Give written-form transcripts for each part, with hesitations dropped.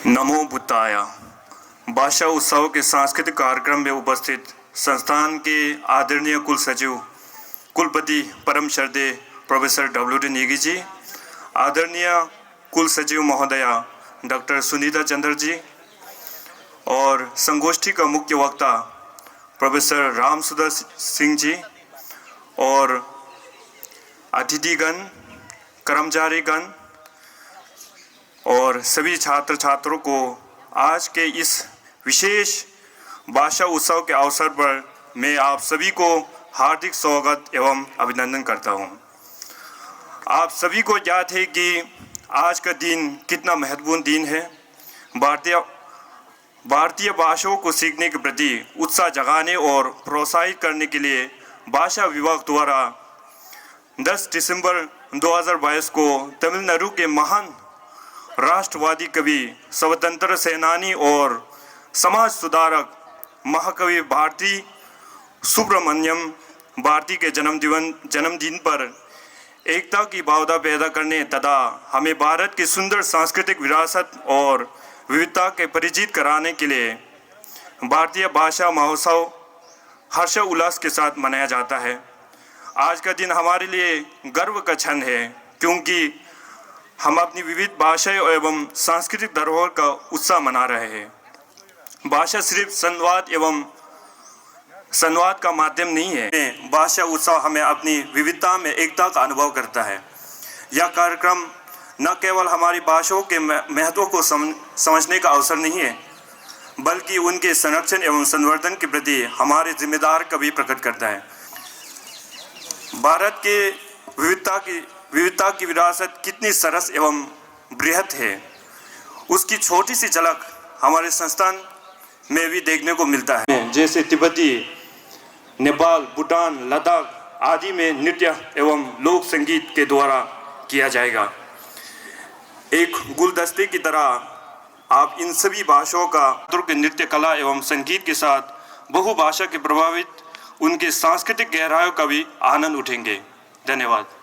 नमो बुद्धाय। भाषा उत्सव के सांस्कृतिक कार्यक्रम में उपस्थित संस्थान के आदरणीय कुल सचिव कुलपति परम श्रद्धेय प्रोफेसर डब्ल्यू.डी. नेगी जी, आदरणीय कुल सचिव महोदया डॉक्टर सुनीता चंद्र जी और संगोष्ठी का मुख्य वक्ता प्रोफेसर रामसुदर सिंह जी और अतिथिगण, कर्मचारीगण और सभी छात्र छात्रों को आज के इस विशेष भाषा उत्सव के अवसर पर मैं आप सभी को हार्दिक स्वागत एवं अभिनंदन करता हूं। आप सभी को याद है कि आज का दिन कितना महत्वपूर्ण दिन है। भारतीय भाषाओं को सीखने के प्रति उत्साह जगाने और प्रोत्साहित करने के लिए भाषा विभाग द्वारा 10 दिसंबर 2022 को तमिलनाडु के महान राष्ट्रवादी कवि, स्वतंत्र सेनानी और समाज सुधारक महाकवि भारती सुब्रमण्यम भारती के जन्मदिन पर एकता की भावना पैदा करने तथा हमें भारत की सुंदर सांस्कृतिक विरासत और विविधता के परिचित कराने के लिए भारतीय भाषा महोत्सव हर्ष उल्लास के साथ मनाया जाता है। आज का दिन हमारे लिए गर्व का क्षण है क्योंकि हम अपनी विविध भाषाएं एवं सांस्कृतिक धरोहर का उत्साह मना रहे हैं। भाषा सिर्फ संवाद का माध्यम नहीं है। भाषा उत्सव हमें अपनी विविधता में एकता का अनुभव करता है। यह कार्यक्रम न केवल हमारी भाषाओं के महत्व को समझने का अवसर नहीं है, बल्कि उनके संरक्षण एवं संवर्धन के प्रति हमारे जिम्मेदार का भी प्रकट करता है। भारत के विविधता की विरासत कितनी सरस एवं बृहत है, उसकी छोटी सी झलक हमारे संस्थान में भी देखने को मिलता है। जैसे तिब्बती, नेपाल, भूटान, लद्दाख आदि में नृत्य एवं लोक संगीत के द्वारा किया जाएगा। एक गुलदस्ते की तरह आप इन सभी भाषाओं का तुर्क नृत्य कला एवं संगीत के साथ बहुभाषा के प्रभावित उनके सांस्कृतिक गहराइयों का भी आनंद उठेंगे। धन्यवाद।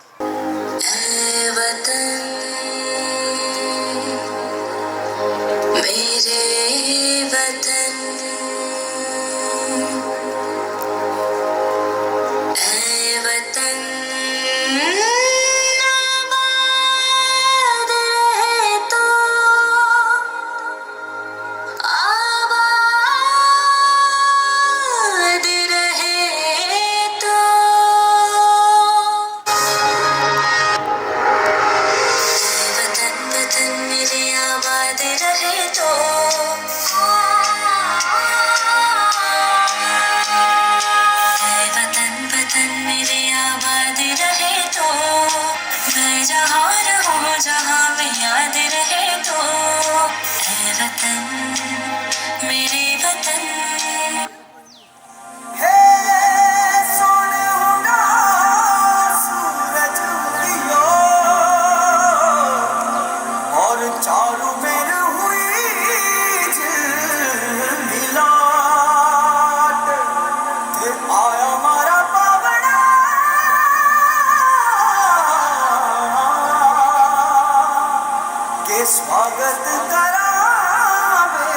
स्वागत करावे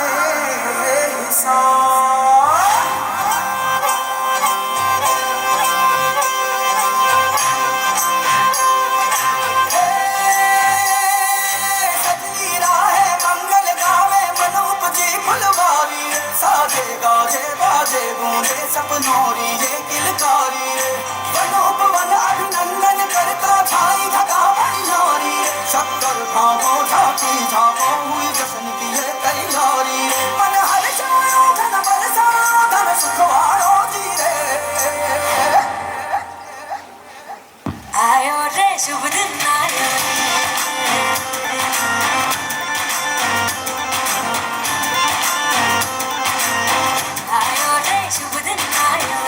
सजनी राहे मंगल गावे मनोप जी फुलवारी साजे गाजे बाजे गूंजे सपनोरी ये किलकारी मनोप वन अभिनंदन करता छाई धगा बनियारी शक्कर खामो झांकी झांको हुई जश्न की है तैयारी मन हर जायो धन बरसा धन सुखवारो जी रे आयो रे शुभ दिन आयो रे शुभ दिन आयो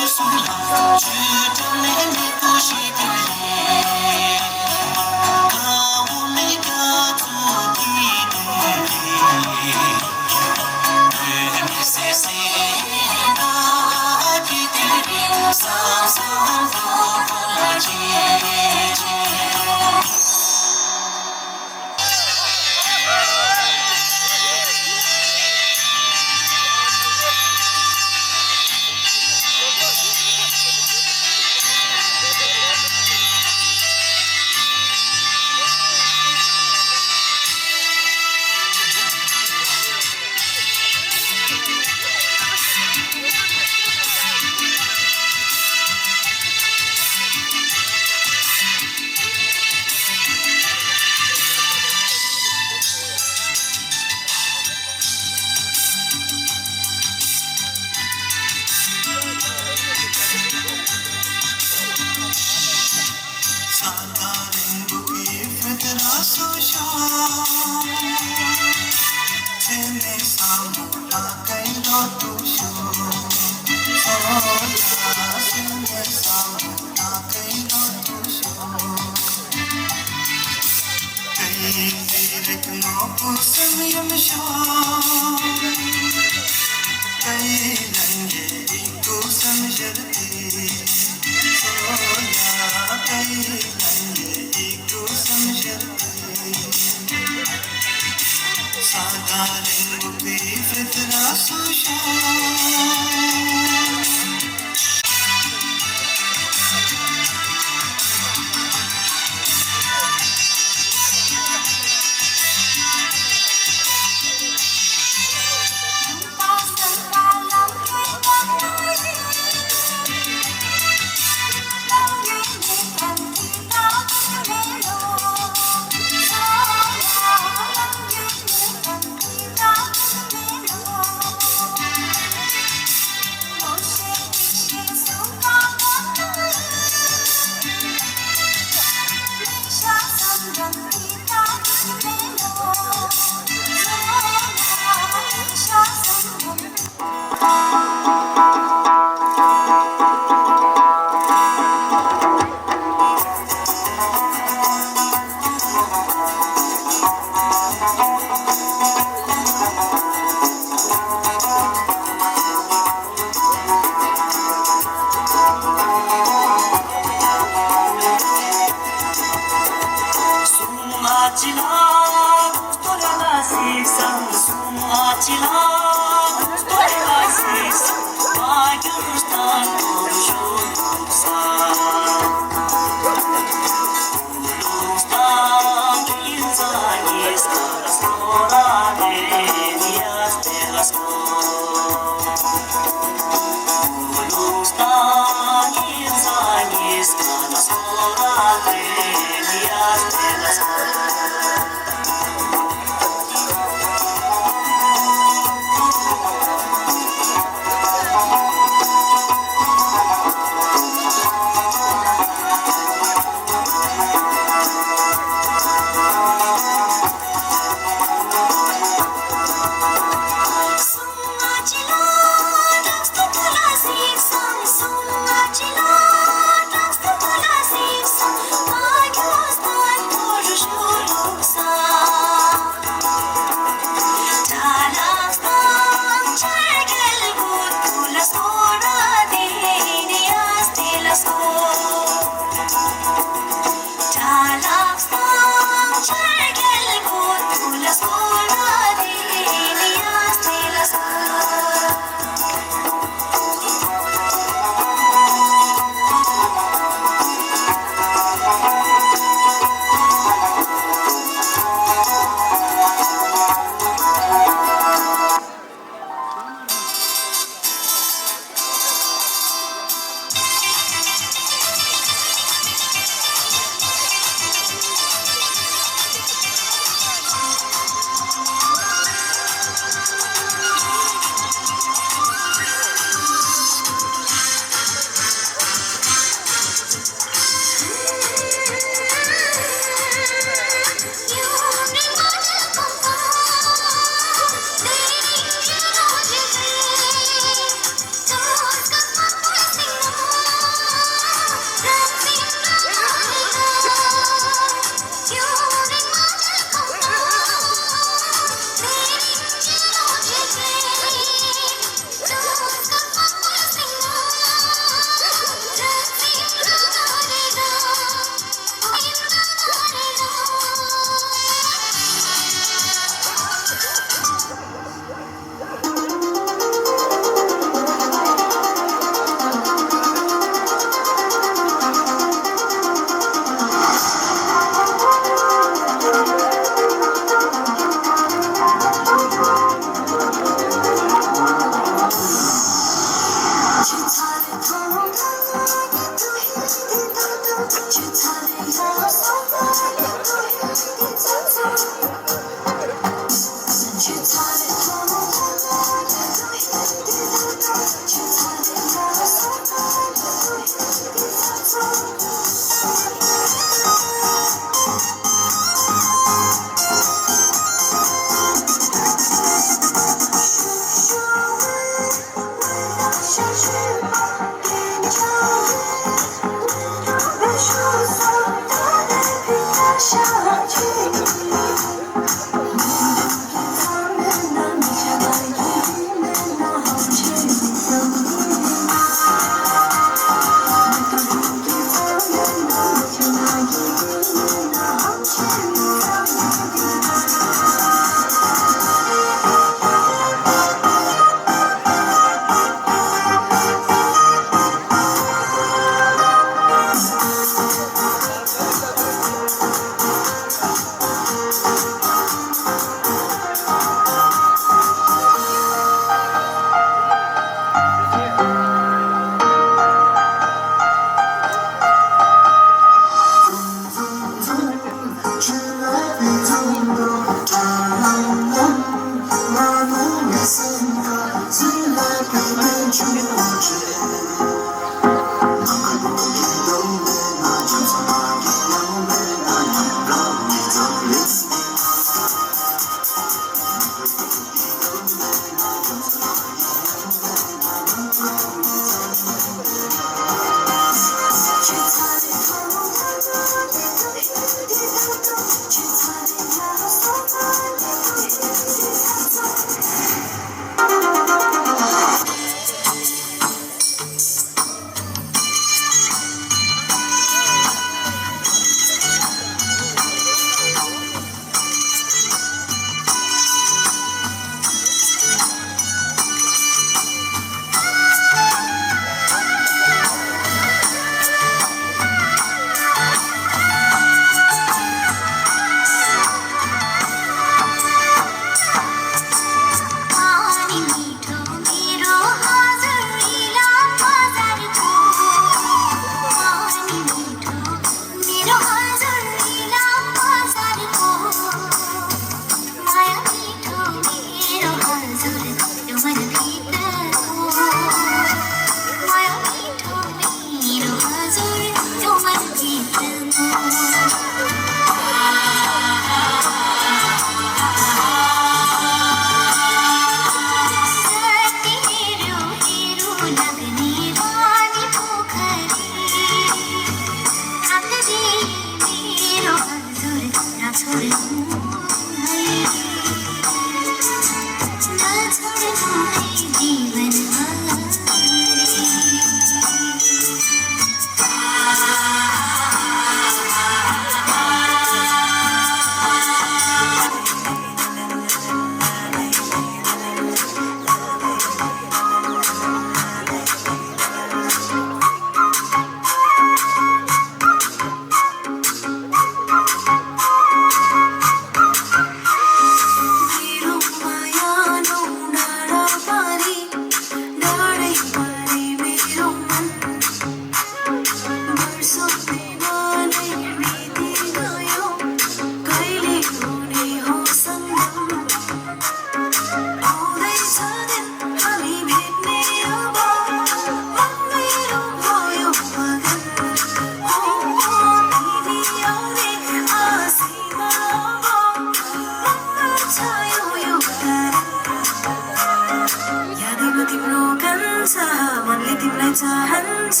चाहन्छ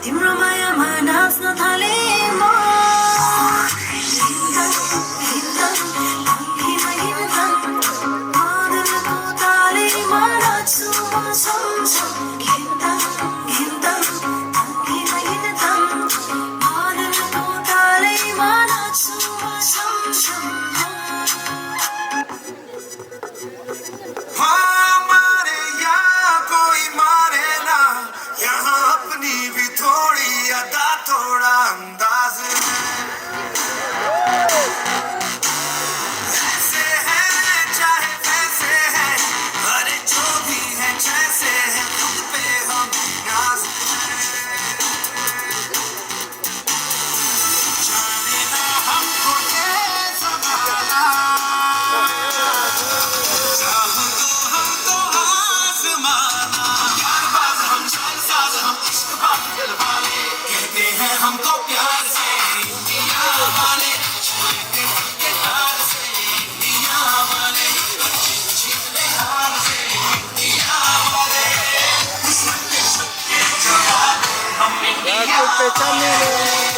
तिम्रो मायामा नाच्न थाले म बादलको तालैमा नाच्छु म सँगसँग बादलको तालैमा नाच्छु म सँगसँग थोड़ा अंदाज ऐसे है चाहे वैसे है अरे जो भी है जैसे है खुद पे हम नाज जाने ना हमको ये ज़माना चाहो तो हमको आज़माना यार बाज हम साज हम इश्क बात दिल वाले कहते हैं हमको प्यार से इंडिया वाले छूते के हार से इंडिया वाले छीनते हार से इंडिया वाले किस्मत के जवाब हम इंडिया वाले